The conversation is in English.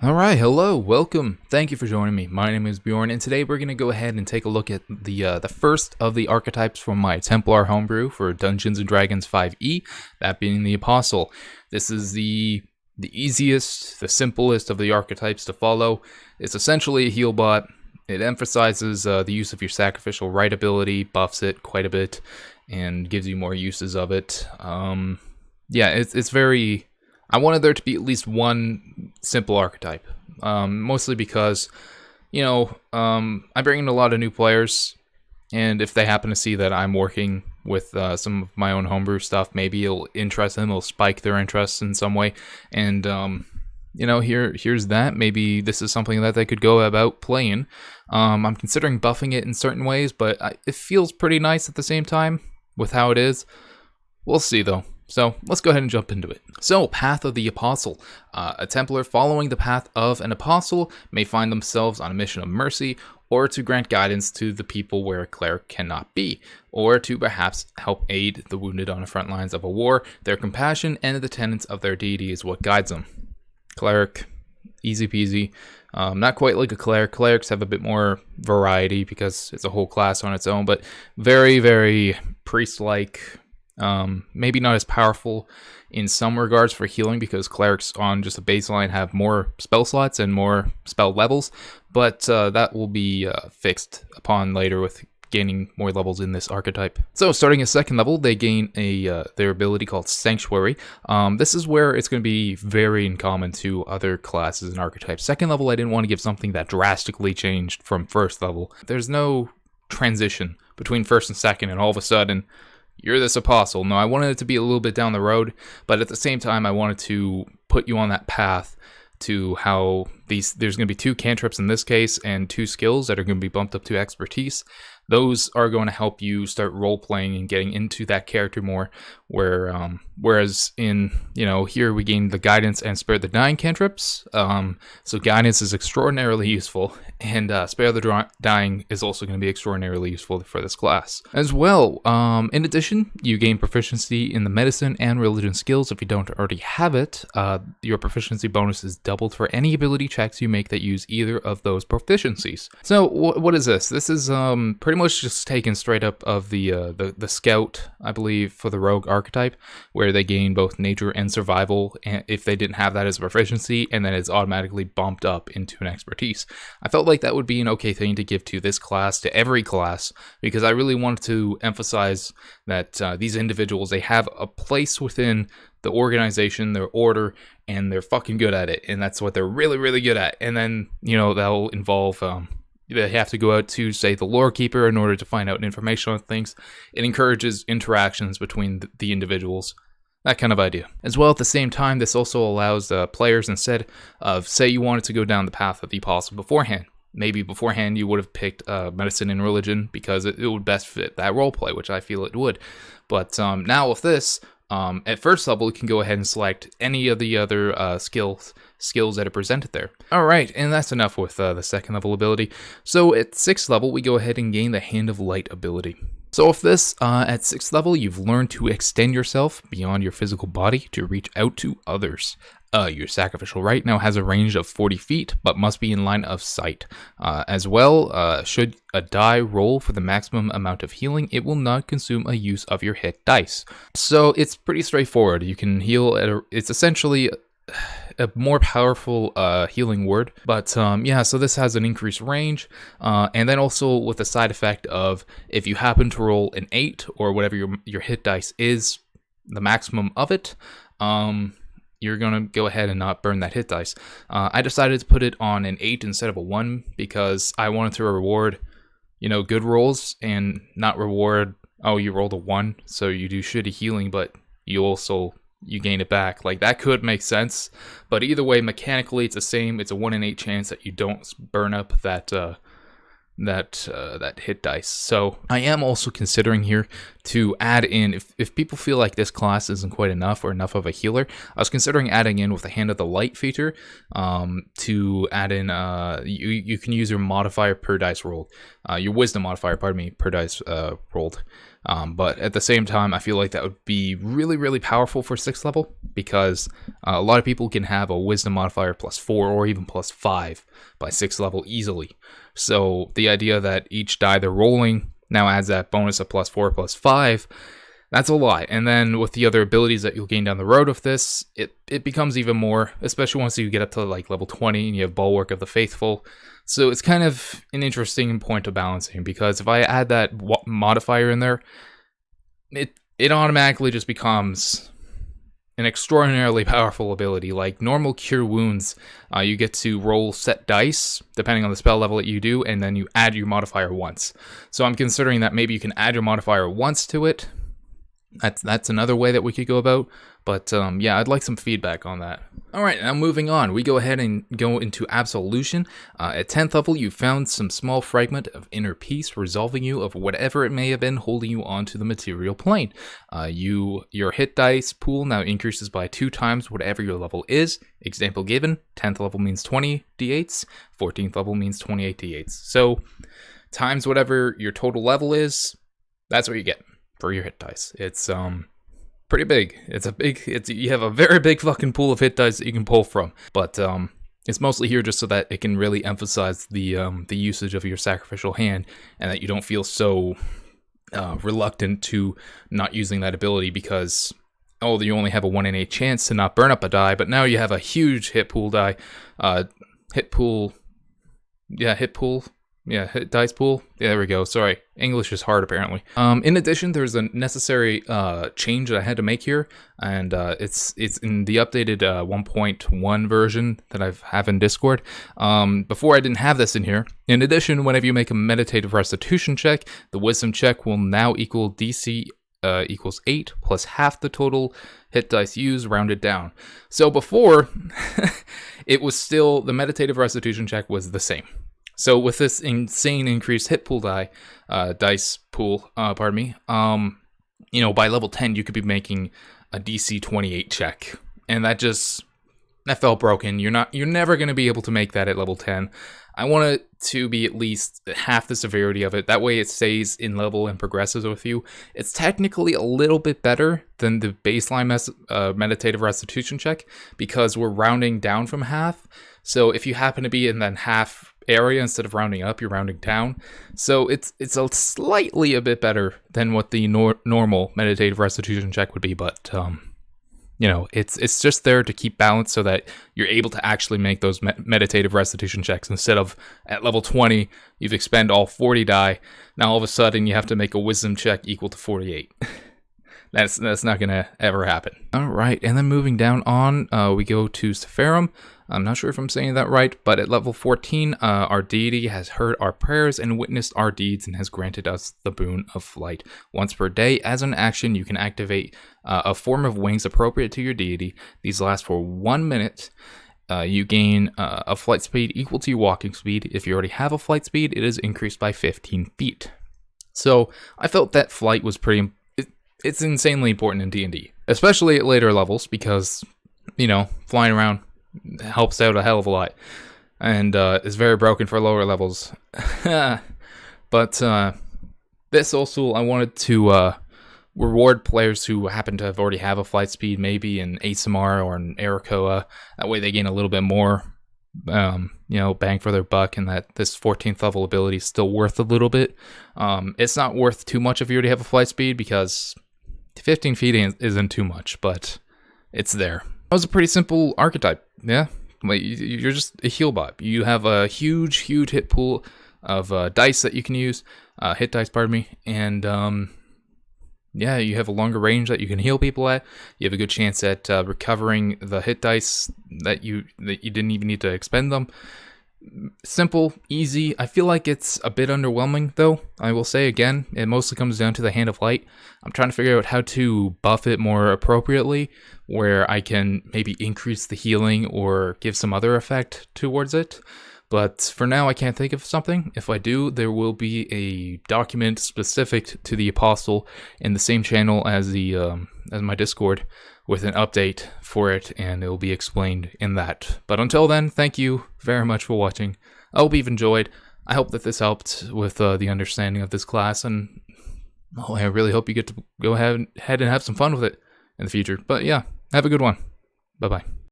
Alright, hello, welcome. Thank you for joining me. My name is Bjorn, and today we're going to go ahead and take a look at the first of the archetypes from my Templar homebrew for Dungeons & Dragons 5e, that being the Apostle. This is the easiest, the simplest of the archetypes to follow. It's essentially a heal bot. It emphasizes the use of your sacrificial right ability, buffs it quite a bit, and gives you more uses of it. Yeah, it's very... I wanted there to be at least one simple archetype, mostly because, I bring in a lot of new players, and if they happen to see that I'm working with some of my own homebrew stuff, maybe it'll interest them, it'll spike their interest in some way, and, here's that. Maybe this is something that they could go about playing. I'm considering buffing it in certain ways, but it feels pretty nice at the same time with how it is. We'll see, though. So let's go ahead and jump into it. So, Path of the Apostle. A Templar following the path of an Apostle may find themselves on a mission of mercy, or to grant guidance to the people where a cleric cannot be, or to perhaps help aid the wounded on the front lines of a war. Their compassion and the tenets of their deity is what guides them. Cleric, easy peasy. Not quite like a cleric. Clerics have a bit more variety because it's a whole class on its own, but very, very priest-like. Maybe not as powerful in some regards for healing because clerics on just a baseline have more spell slots and more spell levels, but that will be fixed upon later with gaining more levels in this archetype. So starting at second level, they gain their ability called Sanctuary. This is where it's going to be very uncommon to other classes and archetypes. Second level, I didn't want to give something that drastically changed from first level. There's no transition between first and second, and all of a sudden, you're this apostle. No, I wanted it to be a little bit down the road, but at the same time, I wanted to put you on that path to how there's going to be 2 cantrips in this case and 2 skills that are going to be bumped up to expertise. Those are going to help you start role-playing and getting into that character more, whereas in, here we gain the Guidance and Spare the Dying cantrips. So Guidance is extraordinarily useful, and Spare the Dying is also going to be extraordinarily useful for this class. As well, in addition, you gain proficiency in the Medicine and Religion skills. If you don't already have it, your proficiency bonus is doubled for any ability checks you make that use either of those proficiencies. So what is this? This is pretty much just taken straight up of the Scout, I believe, for the Rogue archetype, where they gain both Nature and Survival if they didn't have that as a proficiency, and then it's automatically bumped up into an Expertise. I felt like that would be an okay thing to give to this class, to every class, because I really wanted to emphasize that these individuals, they have a place within the organization, their order, and they're fucking good at it, and that's what they're really, really good at. And then, that'll involve... they have to go out to, say, the lore keeper in order to find out information on things. It encourages interactions between the individuals, that kind of idea. As well, at the same time, this also allows players, instead of, say, you wanted to go down the path of the Apostle beforehand. Maybe beforehand you would have picked Medicine and Religion because it would best fit that roleplay, which I feel it would. But now with this, at first level, you can go ahead and select any of the other skills that are presented there. Alright, and that's enough with the second level ability. So at 6th level, we go ahead and gain the Hand of Light ability. So with this, at 6th level, you've learned to extend yourself beyond your physical body to reach out to others. Your sacrificial right now has a range of 40 feet, but must be in line of sight. As well, should a die roll for the maximum amount of healing, it will not consume a use of your hit dice. So it's pretty straightforward. You can heal it's essentially a more powerful healing word, but so this has an increased range, and then also with the side effect of if you happen to roll an 8 or whatever your hit dice is, the maximum of it, you're gonna go ahead and not burn that hit dice. I decided to put it on an 8 instead of a 1 because I wanted to reward, good rolls and not reward, oh, you rolled a 1, so you do shitty healing, but you gain it back. Like, that could make sense, but either way, mechanically, it's the same. It's a 1 in 8 chance that you don't burn up that hit dice. So I am also considering here to add in, if people feel like this class isn't quite enough or enough of a healer, I was considering adding in with the Hand of the Light feature to add in, you can use your modifier per dice rolled, your wisdom modifier, per dice rolled. But at the same time, I feel like that would be really, really powerful for 6th level, because a lot of people can have a wisdom modifier +4 or even +5 by 6th level easily. So the idea that each die they're rolling now adds that bonus of +4, +5, that's a lot. And then with the other abilities that you'll gain down the road with this, it becomes even more, especially once you get up to like level 20 and you have Bulwark of the Faithful. So it's kind of an interesting point of balancing, because if I add that modifier in there, it automatically just becomes an extraordinarily powerful ability. Like normal Cure Wounds, you get to roll set dice depending on the spell level that you do, and then you add your modifier once. So I'm considering that maybe you can add your modifier once to it. That's another way that we could go about, but yeah, I'd like some feedback on that. Alright, now moving on, we go ahead and go into Absolution. At 10th level, you found some small fragment of inner peace, resolving you of whatever it may have been holding you onto the material plane. Your hit dice pool now increases by 2 times whatever your level is. Example given, 10th level means 20 d8s, 14th level means 28 d8s. So, times whatever your total level is, that's what you get for your hit dice. It's pretty big. You have a very big fucking pool of hit dice that you can pull from. But it's mostly here just so that it can really emphasize the usage of your sacrificial hand, and that you don't feel so reluctant to not using that ability because you only have a 1 in 8 chance to not burn up a die, but now you have a huge hit dice pool. Yeah, there we go. Sorry, English is hard apparently. In addition, there's a necessary change that I had to make here, and it's in the updated 1.1 version that I have in Discord. Before I didn't have this in here. In addition, whenever you make a meditative restitution check, the wisdom check will now equal DC equals 8 plus half the total hit dice used, rounded down. So before, it was still, the meditative restitution check was the same. So with this insane increased hit pool dice pool, by level 10 you could be making a DC 28 check, and that felt broken. You're never going to be able to make that at level 10. I want it to be at least half the severity of it. That way it stays in level and progresses with you. It's technically a little bit better than the baseline meditative restitution check, because we're rounding down from half. So if you happen to be in that half area, instead of rounding up, you're rounding down. So it's slightly a bit better than what the normal meditative restitution check would be, but it's just there to keep balance so that you're able to actually make those meditative restitution checks, instead of at level 20 you've expend all 40 die. Now all of a sudden you have to make a wisdom check equal to 48. That's not gonna ever happen. All right, and then moving down on, we go to Sephirim. I'm not sure if I'm saying that right, but at level 14, our deity has heard our prayers and witnessed our deeds and has granted us the boon of flight. Once per day, as an action, you can activate a form of wings appropriate to your deity. These last for 1 minute. You gain a flight speed equal to your walking speed. If you already have a flight speed, it is increased by 15 feet. So I felt that flight was it's insanely important in D&D, especially at later levels, because, flying around helps out a hell of a lot, and is very broken for lower levels. But this also, I wanted to reward players who happen to already have a flight speed, maybe in ASMR or in Arakoa. That way they gain a little bit more, bang for their buck, and that this 14th level ability is still worth a little bit. It's not worth too much if you already have a flight speed, because 15 feet isn't too much, but it's there. That was a pretty simple archetype, yeah? Like, you're just a heal bot. You have a huge hit pool of dice that you can use, hit dice, pardon me, and you have a longer range that you can heal people at. You have a good chance at recovering the hit dice that you didn't even need to expend them. Simple, easy. I feel like it's a bit underwhelming, though. I will say again, it mostly comes down to the Hand of Light. I'm trying to figure out how to buff it more appropriately, where I can maybe increase the healing or give some other effect towards it. But for now, I can't think of something. If I do, there will be a document specific to the Apostle in the same channel as my Discord, with an update for it, and it will be explained in that. But until then, thank you very much for watching. I hope you've enjoyed. I hope that this helped with the understanding of this class, and Oh, I really hope you get to go ahead and have some fun with it in the future. But yeah, have a good one. Bye bye.